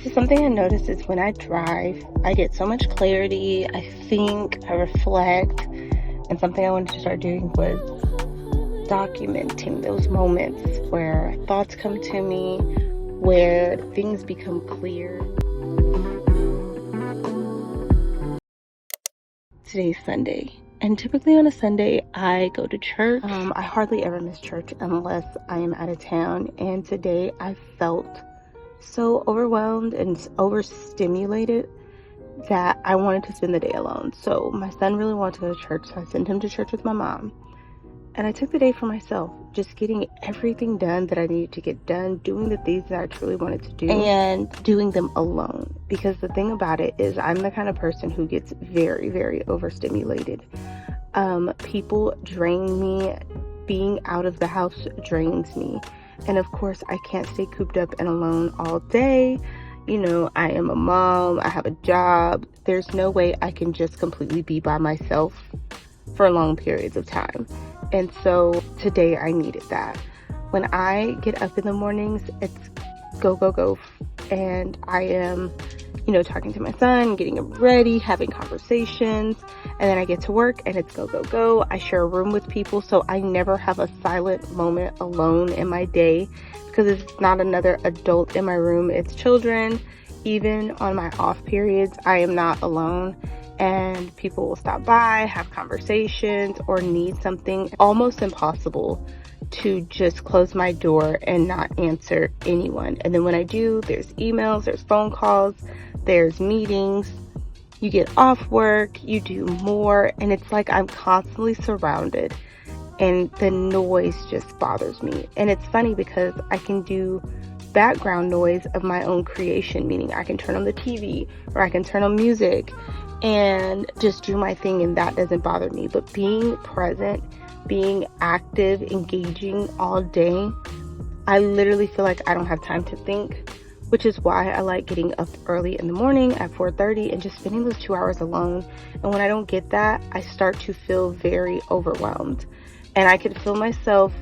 So something I noticed is when I drive, I get so much clarity, I think, I reflect, and something I wanted to start doing was documenting those moments where thoughts come to me, where things become clear. Today's Sunday, and typically on a Sunday I go to church. I hardly ever miss church unless I am out of town, and today I felt so overwhelmed and overstimulated that I wanted to spend the day alone. So my son really wanted to go to church, so I sent him to church with my mom. And I took the day for myself, just getting everything done that I needed to get done, doing the things that I truly wanted to do, and doing them alone. Because the thing about it is I'm the kind of person who gets very, very overstimulated. People drain me. Being out of the house drains me. And of course, I can't stay cooped up and alone all day. You know, I am a mom, I have a job. There's no way I can just completely be by myself for long periods of time. And so today I needed that. When I get up in the mornings, it's go, go, go. And I am, talking to my son, getting him ready, having conversations. And then I get to work and it's go, go, go. I share a room with people, so I never have a silent moment alone in my day because it's not another adult in my room. It's children. Even on my off periods, I am not alone. And people will stop by, have conversations, or need something. Almost impossible to just close my door and not answer anyone. And then when I do, there's emails, there's phone calls, there's meetings. You get off work, you do more, and it's like I'm constantly surrounded, and the noise just bothers me. And it's funny because I can do background noise of my own creation, meaning I can turn on the TV or I can turn on music and just do my thing, and that doesn't bother me. But being present, being active, engaging all day, I literally feel like I don't have time to think, which is why I like getting up early in the morning at 4:30 and just spending those 2 hours alone. And when I don't get that, I start to feel very overwhelmed. And I could feel myself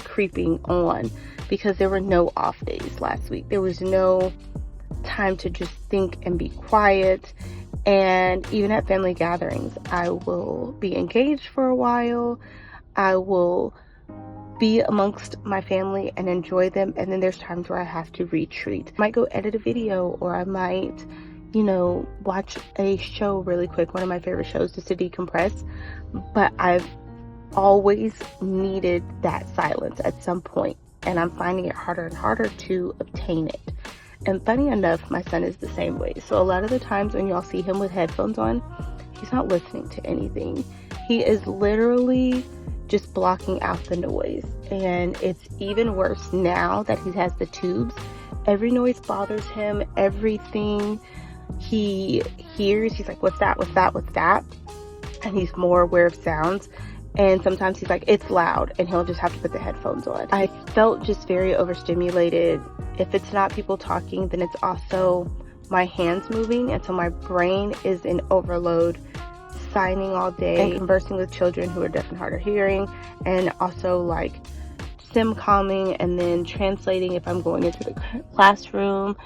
creeping on because there were no off days last week. There was no time to just think and be quiet. And even at family gatherings, I will be engaged for a while. I will be amongst my family and enjoy them. And then there's times where I have to retreat. I might go edit a video, or I might, watch a show really quick. One of my favorite shows, just to decompress. But I've always needed that silence at some point, and I'm finding it harder and harder to obtain it. And funny enough, my son is the same way. So a lot of the times when y'all see him with headphones on, he's not listening to anything. He is literally just blocking out the noise. And it's even worse now that he has the tubes. Every noise bothers him. Everything he hears, he's like, what's that? What's that? What's that? And he's more aware of sounds. And sometimes he's like, it's loud, and he'll just have to put the headphones on. I felt just very overstimulated. If it's not people talking, then it's also my hands moving. And so my brain is in overload, signing all day and conversing with children who are deaf and hard of hearing, and also like sim calming and then translating if I'm going into the classroom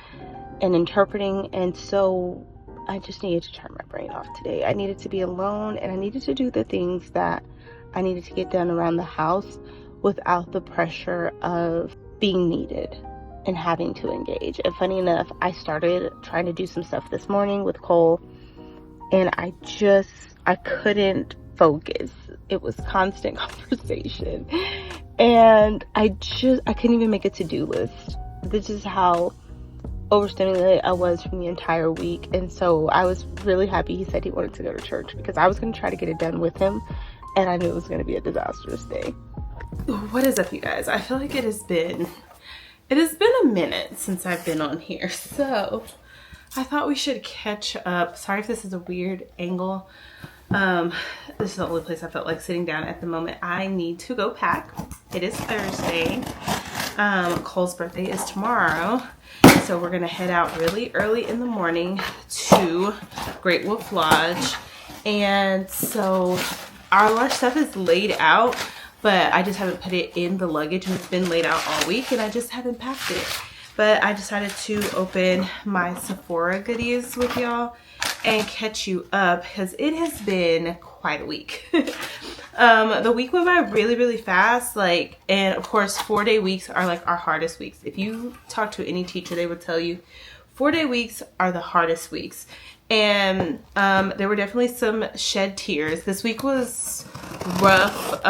and interpreting. And so I just needed to turn my brain off today. I needed to be alone, and I needed to do the things that I needed to get done around the house without the pressure of being needed and having to engage. And funny enough, I started trying to do some stuff this morning with Cole, and I couldn't focus. It was constant conversation, and I couldn't even make a to-do list. This is how overstimulated I was from the entire week. And so I was really happy he said he wanted to go to church, because I was going to try to get it done with him, and I knew it was going to be a disastrous day. What is up, you guys? I feel like it has been a minute since I've been on here, so I thought we should catch up. Sorry if this is a weird angle. This is the only place I felt like sitting down at the moment. I need to go pack. It is Thursday. Cole's birthday is tomorrow, so we're gonna head out really early in the morning to Great Wolf Lodge. And so our lunch stuff is laid out, but I just haven't put it in the luggage, and it's been laid out all week, and I just haven't packed it. but I decided to open my Sephora goodies with y'all and catch you up because it has been quite a week. The week went by really fast, like, and of course 4-day weeks are like our hardest weeks. If you talk to any teacher, they would tell you 4-day weeks are the hardest weeks. And there were definitely some shed tears. This week was rough,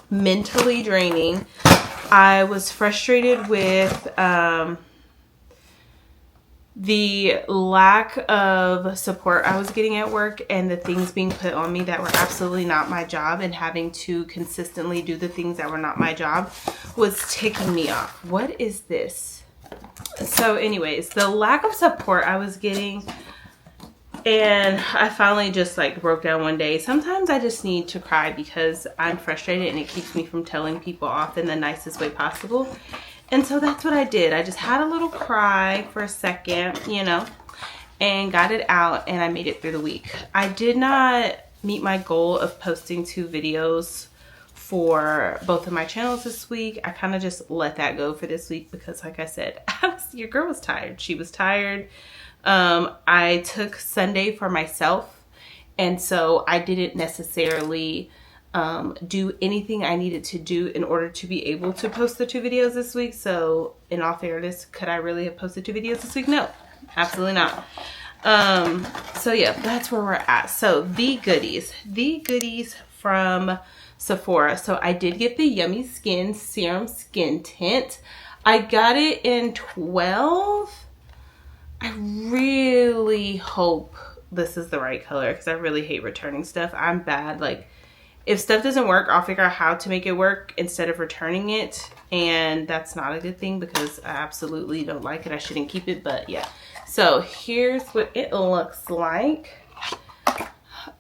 mentally draining. I was frustrated with the lack of support I was getting at work and the things being put on me that were absolutely not my job, and having to consistently do the things that were not my job was ticking me off. What is this? So anyways, the lack of support I was getting, and I finally just like broke down one day. Sometimes I just need to cry because I'm frustrated and it keeps me from telling people off in the nicest way possible. And so that's what I did. I just had a little cry for a second, you know, and got it out, and I made it through the week. I did not meet my goal of posting 2 videos for both of my channels this week. I kind of just let that go for this week because, like I said, your girl was tired. She was tired. I took Sunday for myself, and so I didn't necessarily do anything I needed to do in order to be able to post the 2 videos this week. So in all fairness, could I really have posted 2 videos this week? No, absolutely not. So yeah, that's where we're at. So the goodies from Sephora. So I did get the Yummy Skin Serum Skin Tint. I got it in 12. I really hope this is the right color because I really hate returning stuff. I'm bad. Like, if stuff doesn't work, I'll figure out how to make it work instead of returning it. And that's not a good thing because I absolutely don't like it. I shouldn't keep it, but yeah. So here's what it looks like.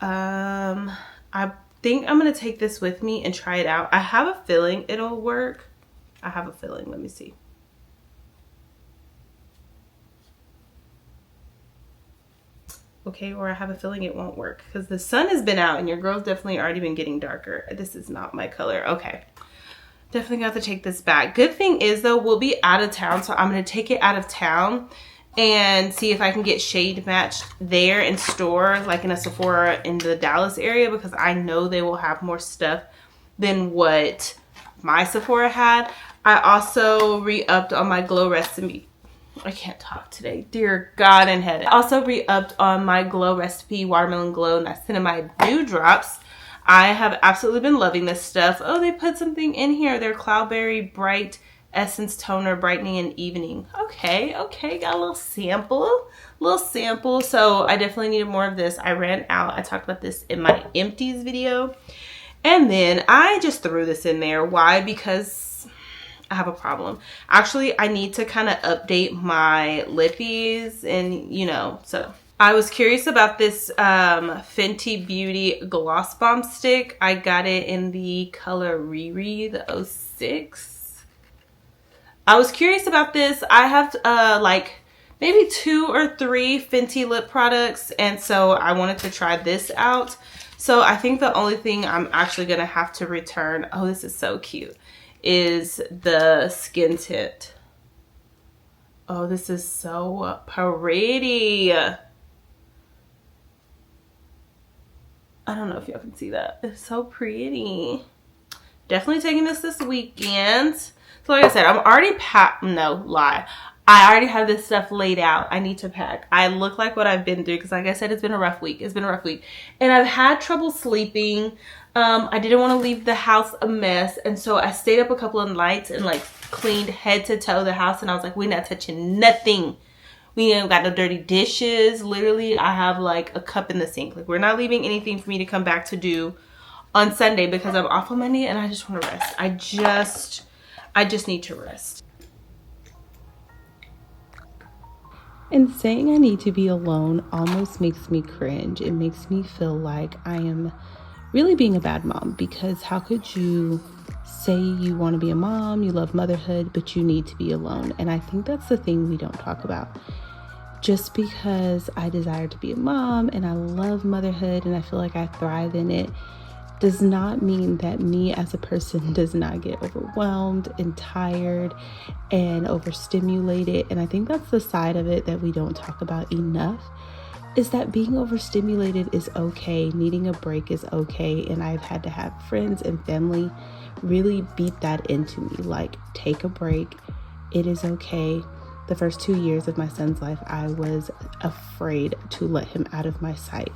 I think I'm going to take this with me and try it out. I have a feeling it'll work. I have a feeling. Let me see. Okay, or I have a feeling it won't work because the sun has been out and your girl's definitely already been getting darker. This is not my color. Okay, definitely got to take this back. Good thing is though, we'll be out of town, so I'm going to take it out of town and see if I can get shade matched there in store, like in a Sephora in the Dallas area, because I know they will have more stuff than what my Sephora had. I also re-upped on my Glow Recipe. I can't talk today. Dear God in heaven. I also re-upped on my Glow Recipe Watermelon Glow Niacinamide Dewdrops. I have absolutely been loving this stuff. Oh, they put something in here. Their Cloudberry Bright Essence Toner Brightening and Evening. Okay, got a little sample. So I definitely needed more of this. I ran out. I talked about this in my empties video. And then I just threw this in there. Why? Because I have a problem. Actually, I need to kind of update my lippies and, you know, so I was curious about this Fenty Beauty Gloss Bomb Stick. I got it in the color Riri, the 06. I was curious about this. I have like maybe 2 or 3 Fenty lip products, and so I wanted to try this out. So I think the only thing I'm actually going to have to return, oh, this is so cute, is the skin tint. Oh, this is so pretty. I don't know if y'all can see that. It's so pretty. Definitely taking this weekend. So like I said, I'm already packed. No, lie. I already have this stuff laid out. I need to pack. I look like what I've been through because like I said, it's been a rough week. And I've had trouble sleeping. I didn't want to leave the house a mess, and so I stayed up a couple of nights and like cleaned head to toe the house, and I was like, we're not touching nothing. We ain't got no dirty dishes. Literally, I have like a cup in the sink. Like, we're not leaving anything for me to come back to do on Sunday because I'm off on Monday and I just want to rest. I just need to rest. And saying I need to be alone almost makes me cringe. It makes me feel like I am really being a bad mom, because how could you say you want to be a mom, you love motherhood, but you need to be alone? And I think that's the thing we don't talk about. Just because I desire to be a mom and I love motherhood and I feel like I thrive in it, does not mean that me as a person does not get overwhelmed and tired and overstimulated. And I think that's the side of it that we don't talk about enough, is that being overstimulated is okay. Needing a break is okay. And I've had to have friends and family really beat that into me. Like, take a break. It is okay. The first 2 years of my son's life, I was afraid to let him out of my sight.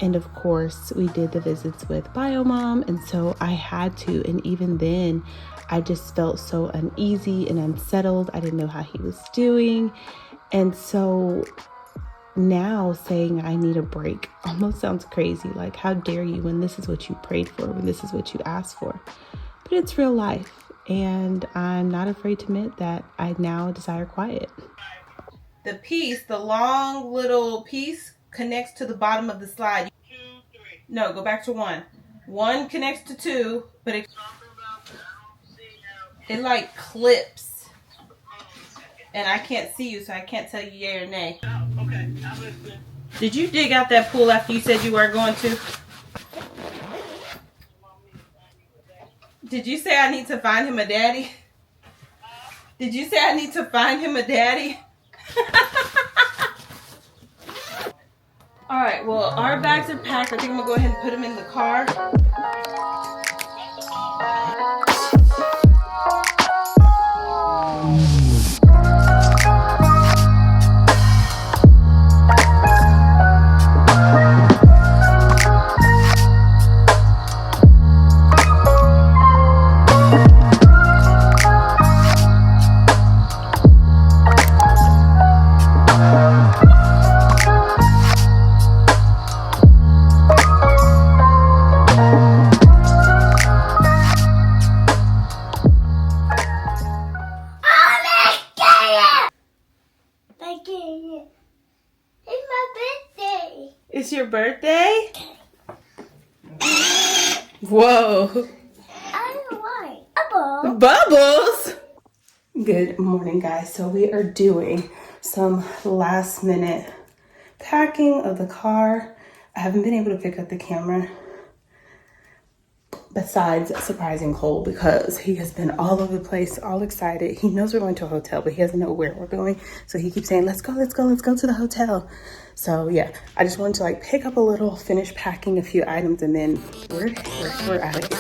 And of course, we did the visits with BioMom, and so I had to. And even then, I just felt so uneasy and unsettled. I didn't know how he was doing. And so now saying I need a break almost sounds crazy. Like, how dare you, when this is what you prayed for, when this is what you asked for. But it's real life. And I'm not afraid to admit that I now desire quiet. The piece, the long little piece, connects to the bottom of the slide. 2, 3. No, go back to 1. 1 connects to 2, but it like clips. And I can't see you, so I can't tell you yay or nay. Okay, I'm listening. Did you dig out that pool after you said you weren't going to? Did you say I need to find him a daddy? Did you say I need to find him a daddy? All right, well, our bags are packed. I think I'm gonna go ahead and put them in the car. It's your birthday? Whoa. I don't want Bubbles? Good morning, guys. So we are doing some last minute packing of the car. I haven't been able to pick up the camera besides surprising Cole because he has been all over the place, all excited. He knows we're going to a hotel, but he doesn't know where we're going. So he keeps saying, let's go to the hotel. So yeah, I just wanted to like pick up a little, finish packing a few items, and then we're out of here.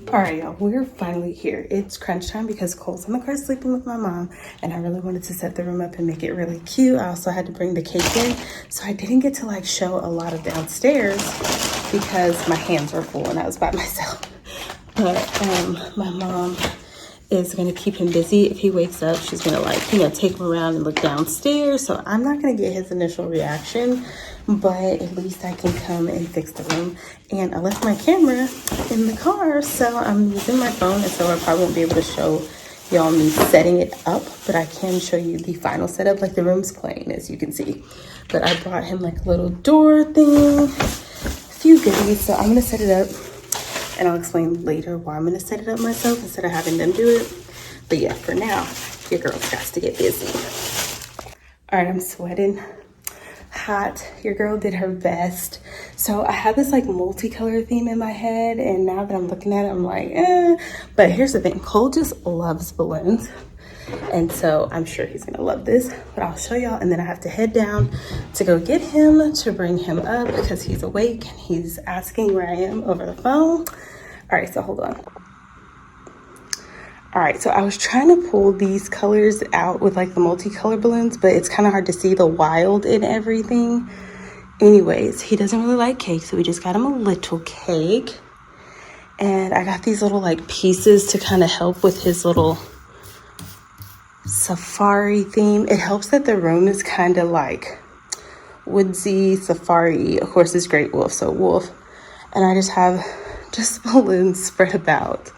All right, y'all, we're finally here. It's crunch time because Cole's in the car sleeping with my mom, and I really wanted to set the room up and make it really cute. I also had to bring the cake in, so I didn't get to like show a lot of downstairs because my hands were full and I was by myself. But my mom is gonna keep him busy. If he wakes up, she's gonna like, take him around and look downstairs. So I'm not gonna get his initial reaction, but at least I can come and fix the room. And I left my camera in the car, so I'm using my phone, and so I probably won't be able to show y'all me setting it up, but I can show you the final setup. Like, the room's plain, as you can see. But I brought him like a little door thing, a few goodies, so I'm gonna set it up, and I'll explain later why I'm gonna set it up myself instead of having them do it. But yeah, for now, your girl's got to get busy. All right, I'm sweating. Hot. Your girl did her best. So I had this like multicolor theme in my head, and now that I'm looking at it, I'm like, But here's the thing, Cole just loves balloons, and so I'm sure he's gonna love this. But I'll show y'all, and then I have to head down to go get him to bring him up because he's awake and he's asking where I am over the phone. All right, so hold on. All right, so I was trying to pull these colors out with like the multicolor balloons, but it's kind of hard to see the wild in everything. Anyways, he doesn't really like cake, so we just got him a little cake. And I got these little like pieces to kind of help with his little safari theme. It helps that the room is kind of like woodsy, safari. Of course, it's great wolf, so wolf. And I just have just balloons spread about.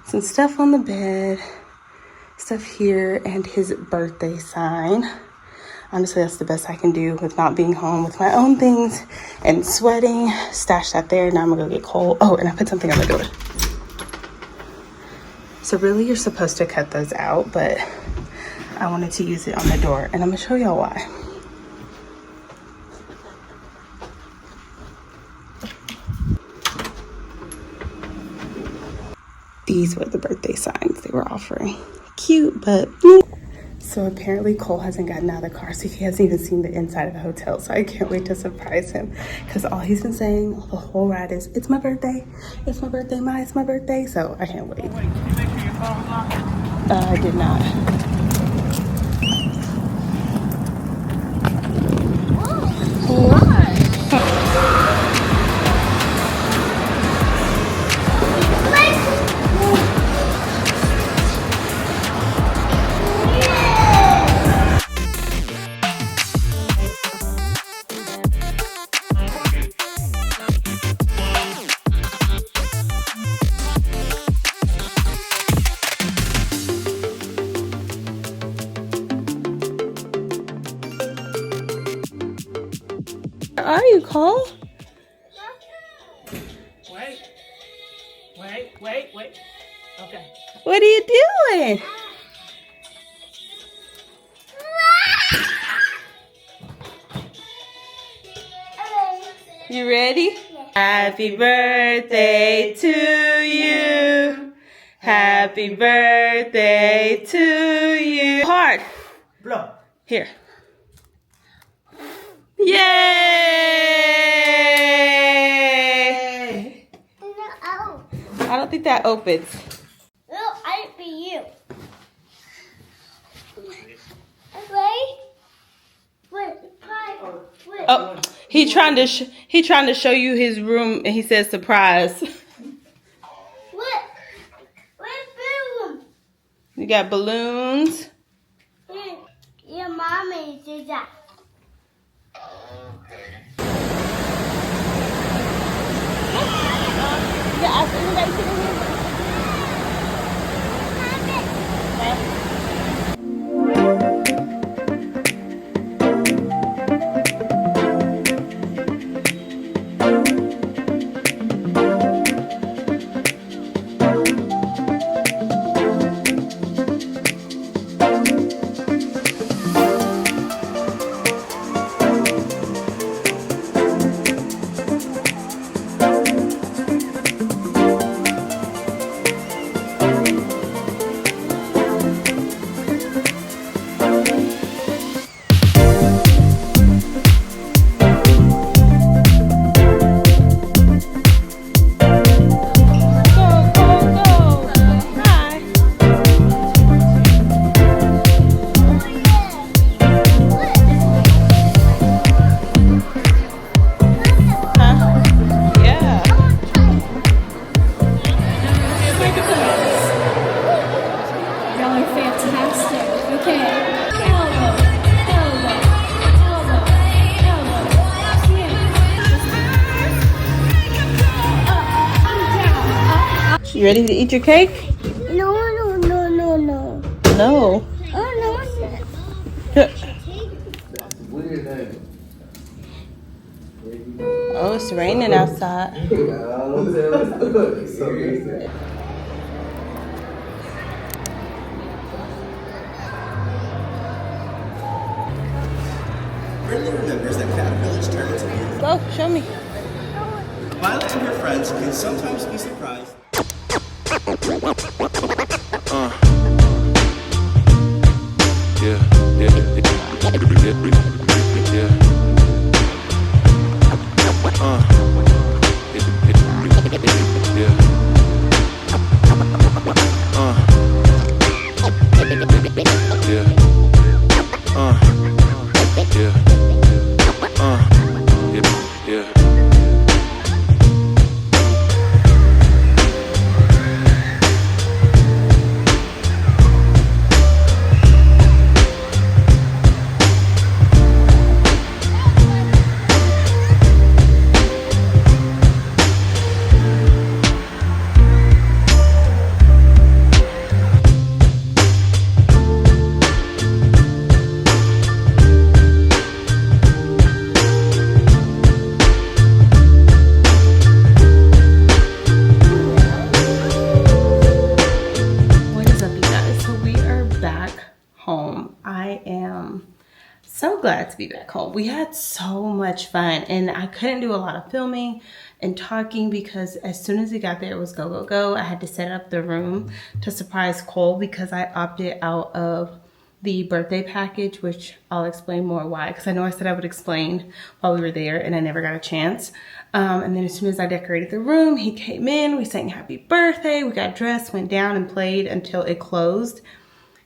Some stuff on the bed, stuff here, and his birthday sign. Honestly, that's the best I can do with not being home with my own things and sweating. Stash that there. Now I'm gonna go get Cole. Oh, and I put something on the door. So really, you're supposed to cut those out, but I wanted to use it on the door, and I'm gonna show y'all why. These were the birthday signs they were offering. Cute, but so apparently Cole hasn't gotten out of the car, so he hasn't even seen the inside of the hotel. So I can't wait to surprise him, because all he's been saying the whole ride is, "It's my birthday, it's my birthday, Ma, it's my birthday." So I can't wait. Wait, did you make sure your phone was locked? I did not. Where are you, Cole? Wait. Okay. What are you doing? You ready? Happy birthday to you. Happy birthday to you. Hard. Blow. Here. Yay! No, I don't think that opens. no, I'd be you. Wait. Oh, he trying to show you his room, and he says surprise. What? Boom? You got balloons. Your mommy did that. You ready to eat your cake? No. No. Oh, no. Oh, it's raining outside. Brenda remembers that caterpillars turn into bees. Go, show me. Violet and her friends can sometimes be surprised. So glad to be back home. We had so much fun, and I couldn't do a lot of filming and talking because as soon as we got there, it was go, go, go. I had to set up the room to surprise Cole because I opted out of the birthday package, which I'll explain more why, because I know I said I would explain while we were there and I never got a chance. And then as soon as I decorated the room, he came in, we sang happy birthday, we got dressed, went down and played until it closed.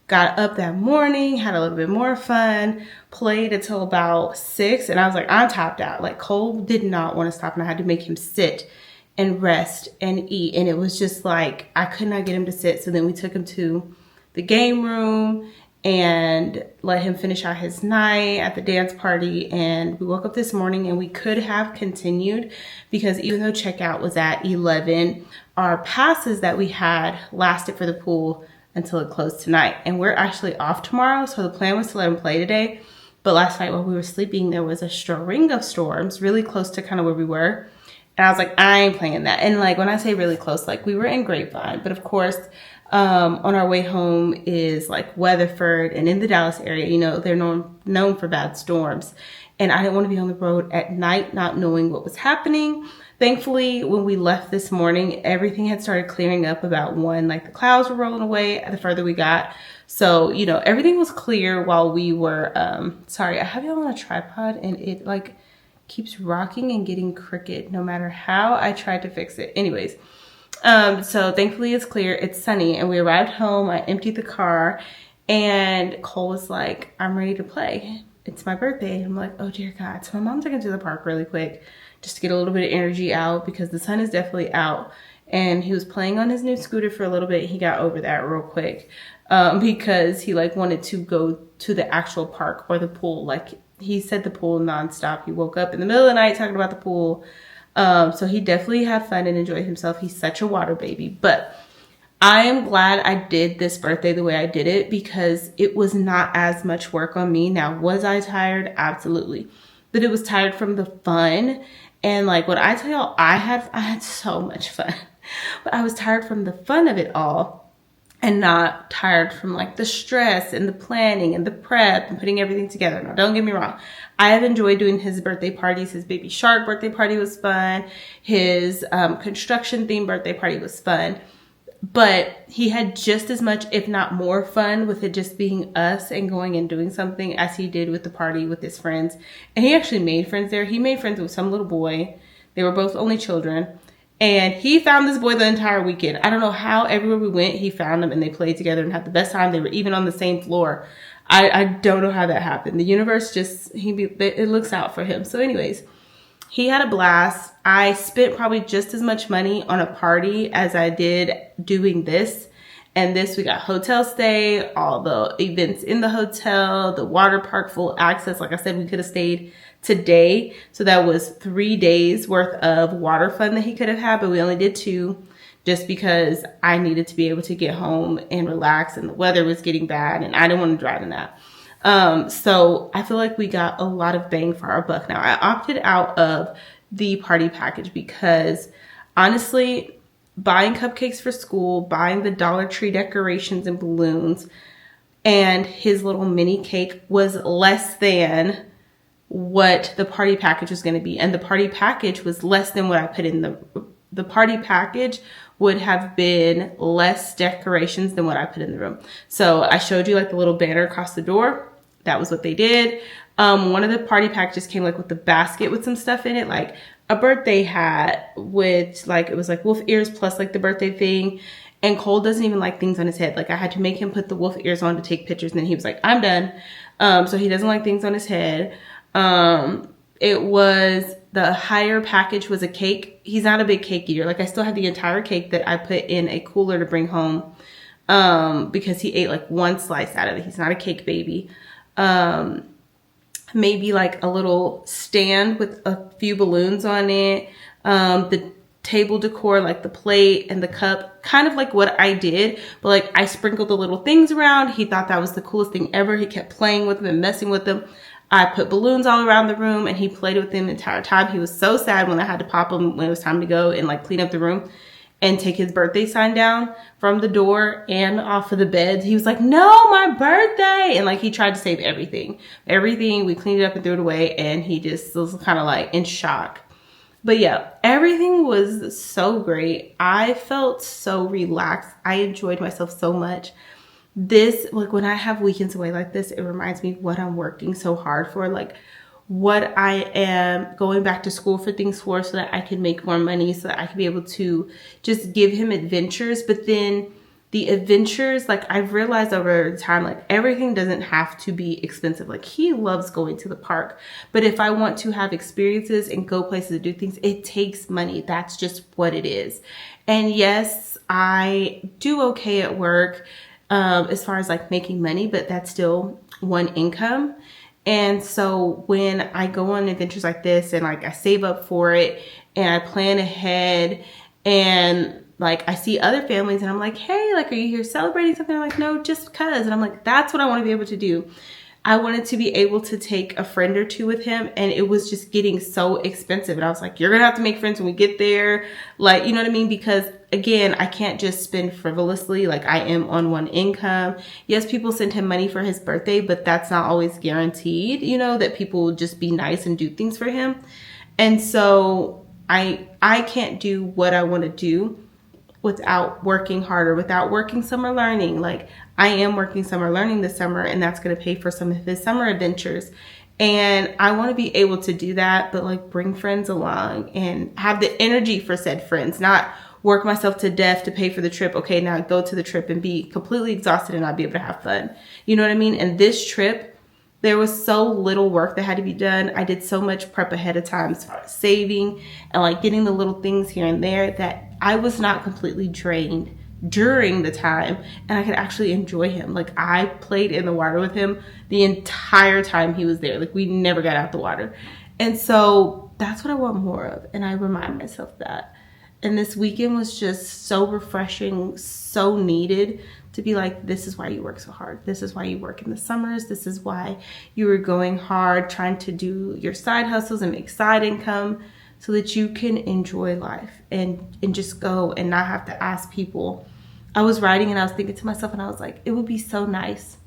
Got up that morning, had a little bit more fun, played until about 6, and I was like, I'm tapped out. Like, Cole did not want to stop, and I had to make him sit and rest and eat. And it was just like, I could not get him to sit. So then we took him to the game room and let him finish out his night at the dance party. And we woke up this morning and we could have continued because even though checkout was at 11, our passes that we had lasted for the pool until it closed tonight. And we're actually off tomorrow, so the plan was to let him play today. But last night while we were sleeping, there was a string of storms really close to kind of where we were. And I was like, I ain't playing that. And like when I say really close, like we were in Grapevine, but of course, on our way home is like Weatherford, and in the Dallas area, you know, they're known for bad storms. And I didn't want to be on the road at night, not knowing what was happening. Thankfully, when we left this morning, everything had started clearing up about 1, like the clouds were rolling away the further we got. So, you know, everything was clear while we were, sorry, I have y'all on a tripod and it like keeps rocking and getting crooked no matter how I tried to fix it. Anyways, so thankfully it's clear, it's sunny, and we arrived home. I emptied the car and Cole was like, I'm ready to play. It's my birthday. And I'm like, oh dear God. So my mom took him to the park really quick just to get a little bit of energy out because the sun is definitely out. And he was playing on his new scooter for a little bit. He got over that real quick because he like wanted to go to the actual park or the pool. Like he said the pool nonstop. He woke up in the middle of the night talking about the pool. So he definitely had fun and enjoyed himself. He's such a water baby. But I am glad I did this birthday the way I did it because it was not as much work on me. Now, was I tired? Absolutely. But it was tired from the fun. And like what I tell y'all, I had so much fun. But I was tired from the fun of it all and not tired from like the stress and the planning and the prep and putting everything together. Now, don't get me wrong. I have enjoyed doing his birthday parties. His baby shark birthday party was fun. His construction themed birthday party was fun. But he had just as much, if not more fun with it just being us and going and doing something as he did with the party with his friends. And he actually made friends there. He made friends with some little boy. They were both only children. And he found this boy the entire weekend. I don't know how everywhere we went, he found them and they played together and had the best time. They were even on the same floor. I don't know how that happened. The universe just, it looks out for him. So anyways, he had a blast. I spent probably just as much money on a party as I did doing this. And this, we got hotel stay, all the events in the hotel, the water park, full access. Like I said, we could have stayed today. So that was 3 days worth of water fun that he could have had, but we only did 2 just because I needed to be able to get home and relax, and the weather was getting bad and I didn't want to drive in that. So I feel like we got a lot of bang for our buck. Now, I opted out of the party package because honestly, buying cupcakes for school, buying the Dollar Tree decorations and balloons, and his little mini cake was less than what the party package was going to be. And the party package was less than what I put in the party package would have been less decorations than what I put in the room. So I showed you like the little banner across the door. That was what they did. One of the party packages came like with the basket with some stuff in it, like a birthday hat with like, it was like wolf ears plus like the birthday thing. And Cole doesn't even like things on his head. Like I had to make him put the wolf ears on to take pictures. And then he was like, I'm done. So he doesn't like things on his head. It was, the higher package was a cake. He's not a big cake eater. Like I still have the entire cake that I put in a cooler to bring home. Because he ate like 1 slice out of it. He's not a cake baby. Maybe like a little stand with a few balloons on it. The table decor, like the plate and the cup, kind of like what I did, but like I sprinkled the little things around. He thought that was the coolest thing ever. He kept playing with them and messing with them. I put balloons all around the room and he played with them the entire time. He was so sad when I had to pop him when it was time to go and like clean up the room. and take his birthday sign down from the door and off of the bed. He was like, no, my birthday. And like, he tried to save everything. We cleaned it up and threw it away. And he just was kind of like in shock. But yeah, everything was so great. I felt so relaxed. I enjoyed myself so much. This, like when I have weekends away like this, it reminds me what I'm working so hard for. Like what I am going back to school for things for, so that I can make more money, so that I can be able to just give him adventures. But then the adventures, like I've realized over time, like everything doesn't have to be expensive. Like he loves going to the park, but if I want to have experiences and go places to do things, it takes money. That's just what it is. And yes, I do okay at work as far as like making money, but that's still one income. And so when I go on adventures like this and like I save up for it and I plan ahead, and like I see other families and I'm like, hey, like, are you here celebrating something? I'm like, no, just because. And I'm like, that's what I want to be able to do. I wanted to be able to take a friend or two with him, and it was just getting so expensive. And I was like, you're going to have to make friends when we get there. Like, you know what I mean? Because again, I can't just spend frivolously. Like I am on one income. Yes, people send him money for his birthday, but that's not always guaranteed, you know, that people will just be nice and do things for him. And so I can't do what I want to do without working harder, without working summer learning. Like I am working summer learning this summer, and that's going to pay for some of his summer adventures. And I want to be able to do that, but like bring friends along and have the energy for said friends, not work myself to death to pay for the trip. Okay, now go to the trip and be completely exhausted and not be able to have fun. You know what I mean? And this trip, there was so little work that had to be done. I did so much prep ahead of time as far as saving and like getting the little things here and there, that I was not completely drained during the time, and I could actually enjoy him. Like I played in the water with him the entire time he was there. Like we never got out the water. And so that's what I want more of. And I remind myself that. And this weekend was just so refreshing, so needed to be like, this is why you work so hard. This is why you work in the summers. This is why you were going hard trying to do your side hustles and make side income, so that you can enjoy life and just go and not have to ask people. I was writing and I was thinking to myself, and I was like, it would be so nice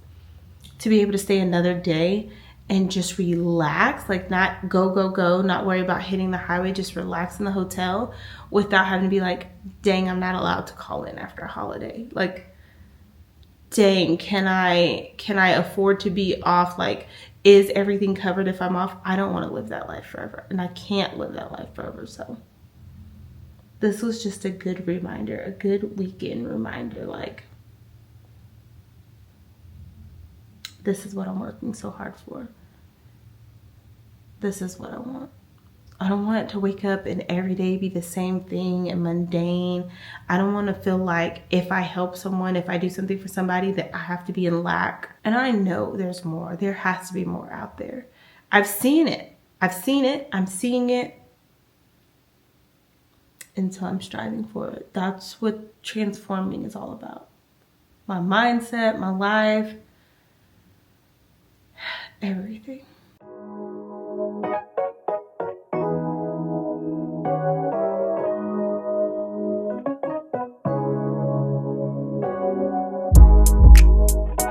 to be able to stay another day and just relax, like not go, not worry about hitting the highway, just relax in the hotel without having to be like, dang, I'm not allowed to call in after a holiday. Like, dang, can I afford to be off? Like, is everything covered if I'm off? I don't want to live that life forever, and I can't live that life forever. So this was just a good reminder, a good weekend reminder. Like, this is what I'm working so hard for. This is what I want. I don't want it to wake up and every day be the same thing and mundane. I don't want to feel like if I help someone, if I do something for somebody, that I have to be in lack. And I know there's more. There has to be more out there. I've seen it. I'm seeing it. And so I'm striving for it. That's what transforming is all about. My mindset, my life, everything.